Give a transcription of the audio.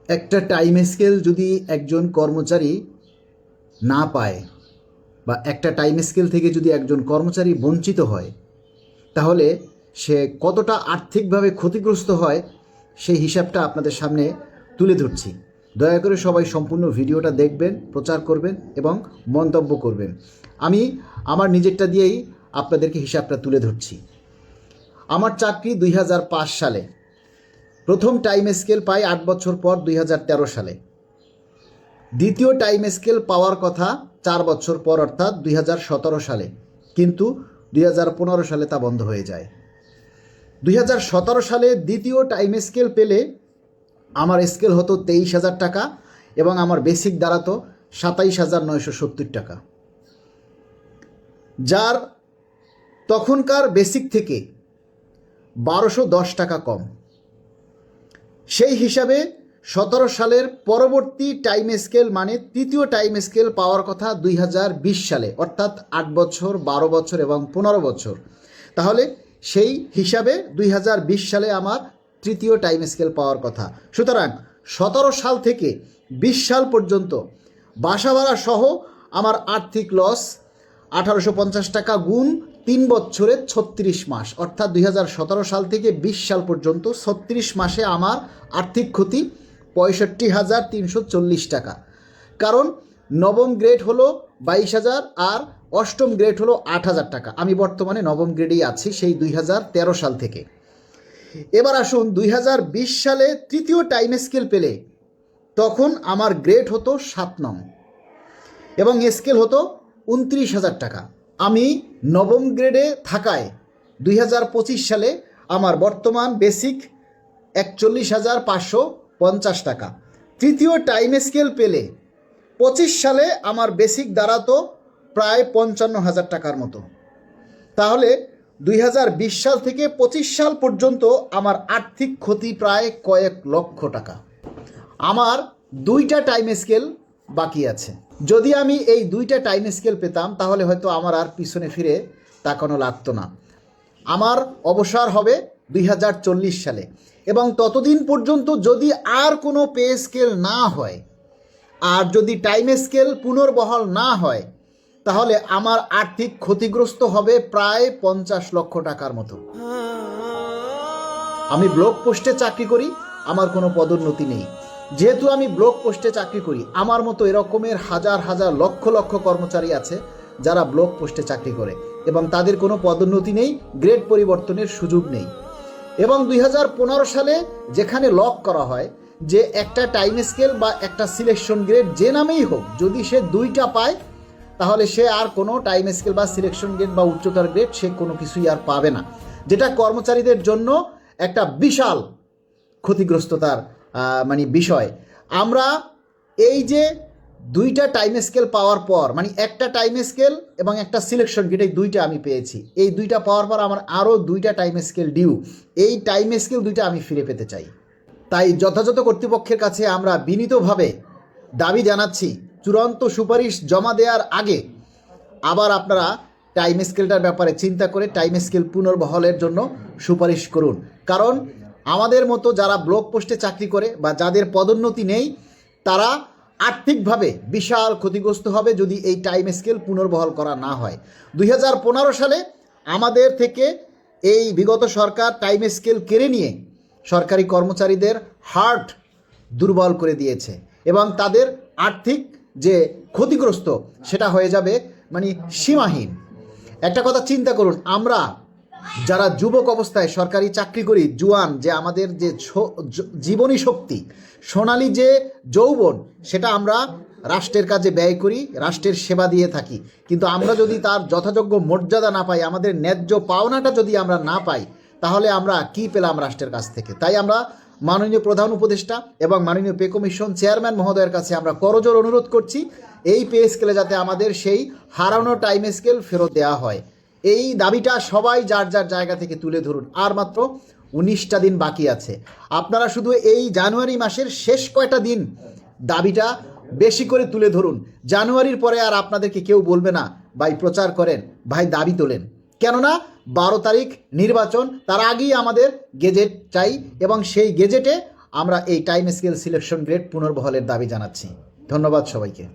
একটা time scale যদি একজন কর্মচারী না পায় বা একটা টাইম স্কেল থেকে যদি একজন কর্মচারী বঞ্চিত হয়, তাহলে সে কতটা আর্থিকভাবে ক্ষতিগ্রস্ত হয় সেই হিসাবটা আপনাদের সামনে তুলে ধরছি। দয়া করে সবাই সম্পূর্ণ ভিডিওটা দেখবেন, প্রচার করবেন এবং মন্তব্য করবেন। আমি আমার নিজেরটা দিয়েই আপনাদেরকে হিসাবটা তুলে ধরছি। আমার চাকরি 2005 সালে, প্রথম টাইম স্কেল পাই 8 বছর পর 2013 সালে। দ্বিতীয় টাইম স্কেল পাওয়ার কথা 4 বছর পর অর্থাৎ 2017 সালে, কিন্তু 2015 সালে তা বন্ধ হয়ে যায়। 2017 সালে দ্বিতীয় টাইম স্কেল পেলে আমার স্কেল হতো 23,000 টাকা এবং আমার বেসিক দাঁড়াতো 27,970 টাকা, যার তখনকার বেসিক থেকে 1210 টাকা কম। সেই হিসাবে 17 সালের পরবর্তী টাইম স্কেল মানে তৃতীয় টাইম স্কেল পাওয়ার কথা 2020 সালে, অর্থাৎ 8 বছর, 12 বছর এবং 15 বছর। তাহলে সেই হিসাবে 2020 সালে আমার তৃতীয় টাইম স্কেল পাওয়ার কথা। সুতরাং 17 সাল থেকে 20 সাল পর্যন্ত বাসা ভাড়া সহ আমার আর্থিক লস 1850 টাকা গুণ 3 বছরে 36 মাস, অর্থাৎ 2017 সাল থেকে 20 সাল পর্যন্ত 36 মাসে আমার আর্থিক ক্ষতি 65,340 টাকা। কারণ নবম গ্রেড হলো 22,000 আর অষ্টম গ্রেড হলো 8,000 টাকা। আমি বর্তমানে নবম গ্রেডেই আছি সেই 2013 সাল থেকে। এবার আসুন 2020 সালে তৃতীয় টাইম স্কেল পেলে তখন আমার গ্রেড হতো 7 নং এবং স্কেল হতো 29,000 টাকা। আমি নবম গ্রেডে থাকায় 2025 সালে আমার বর্তমান বেসিক 41,550 টাকা। তৃতীয় টাইম স্কেল পেলে 25 সালে আমার বেসিক দাঁড়াতো প্রায় 55,000 টাকার মতো। তাহলে 2020 সাল থেকে 25 সাল পর্যন্ত আমার আর্থিক ক্ষতি প্রায় কয়েক লক্ষ টাকা। আমার 2টা টাইম স্কেল বাকি আছে। যদি আমি এই 2টা টাইম স্কেল পেতাম তাহলে হয়তো আমার আর পিছনে ফিরে তাকানো লাগতো না। আমার অবসর হবে 2040 সালে এবং ততদিন পর্যন্ত যদি আর কোনো পে স্কেল না হয় আর যদি টাইম স্কেল পুনর্বহাল না হয় তাহলে আমার আর্থিক ক্ষতিগ্রস্ত হবে প্রায় 50 লক্ষ টাকার মতো। আমি ব্লক পোস্টে চাকরি করি, আমার কোনো পদোন্নতি নেই। যেহেতু আমি ব্লক পোস্টে চাকরি করি, আমার মতো এরকমের হাজার হাজার লক্ষ লক্ষ কর্মচারী আছে যারা ব্লক পোস্টে চাকরি করে এবং তাদের কোনো পদোন্নতি নেই, গ্রেড পরিবর্তনের সুযোগ নেই। এবং 2015 সালে যেখানে লক করা হয় যে একটা টাইম স্কেল বা একটা সিলেকশন গ্রেড যে নামেই হোক, যদি সে 2টা পায় তাহলে সে আর কোনো টাইম স্কেল বা সিলেকশন গ্রেড বা উচ্চতর গ্রেড সে কোনো কিছুই আর পাবে না, যেটা কর্মচারীদের জন্য একটা বিশাল ক্ষতিগ্রস্ততার বিষয়। আমরা এই যে 2টা টাইম স্কেল পাওয়ার পর একটা টাইম স্কেল এবং একটা সিলেকশন গ্রেড, এই 2টা আমি পেয়েছি। এই 2টা পাওয়ার পর আমার আরও 2টা টাইম স্কেল ডিউ। এই টাইম স্কেল 2টা আমি ফিরে পেতে চাই। তাই যথাযথ কর্তৃপক্ষের কাছে আমরা বিনীতভাবে দাবি জানাচ্ছি, চূড়ান্ত সুপারিশ জমা দেওয়ার আগে আবার আপনারা টাইম স্কেলটার ব্যাপারে চিন্তা করে টাইম স্কেল পুনর্বহালের জন্য সুপারিশ করুন। কারণ আমাদের মতো যারা ব্লক পোস্টে চাকরি করে বা যাদের পদোন্নতি নেই তারা আর্থিকভাবে বিশাল ক্ষতিগ্রস্ত হবে যদি এই টাইম স্কেল পুনর্বহাল করা না হয়। 2015 সালে আমাদের থেকে এই বিগত সরকার টাইম স্কেল কেড়ে নিয়ে সরকারি কর্মচারীদের হার্ট দুর্বল করে দিয়েছে এবং তাদের আর্থিক যে ক্ষতিগ্রস্ত সেটা হয়ে যাবে সীমাহীন। একটা কথা চিন্তা করুন, আমরা যারা যুবক অবস্থায় সরকারি চাকরি করি, জুয়ান, যে আমাদের যে জীবনী শক্তি, সোনালী যে যৌবন, সেটা আমরা রাষ্ট্রের কাজে ব্যয় করি, রাষ্ট্রের সেবা দিয়ে থাকি। কিন্তু আমরা যদি তার যথাযোগ্য মর্যাদা না পাই, আমাদের ন্যায্য পাওনাটা যদি আমরা না পাই, তাহলে আমরা কি পেলাম রাষ্ট্রের কাছ থেকে? তাই আমরা মাননীয় প্রধান উপদেষ্টা এবং মাননীয় পে কমিশন চেয়ারম্যান মহোদয়ের কাছে আমরা করজোড় অনুরোধ করছি এই পে স্কেলে যাতে আমাদের সেই হারানো টাইম স্কেল ফেরত দেওয়া হয়। এই দাবিটা সবাই যার যার জায়গা থেকে তুলে ধরুন। আর মাত্র 19টা দিন বাকি আছে। আপনারা শুধু এই জানুয়ারি মাসের শেষ কয়টা দিন দাবিটা বেশি করে তুলে ধরুন। জানুয়ারির পরে আর আপনাদেরকে কেউ বলবে না ভাই প্রচার করেন, ভাই দাবি তোলেন। কেননা 12 তারিখ নির্বাচন, তার আগেই আমাদের গেজেট চাই এবং সেই গেজেটে আমরা এই টাইম স্কেল সিলেকশন গ্রেড পুনর্বহালের দাবি জানাচ্ছি। ধন্যবাদ সবাইকে।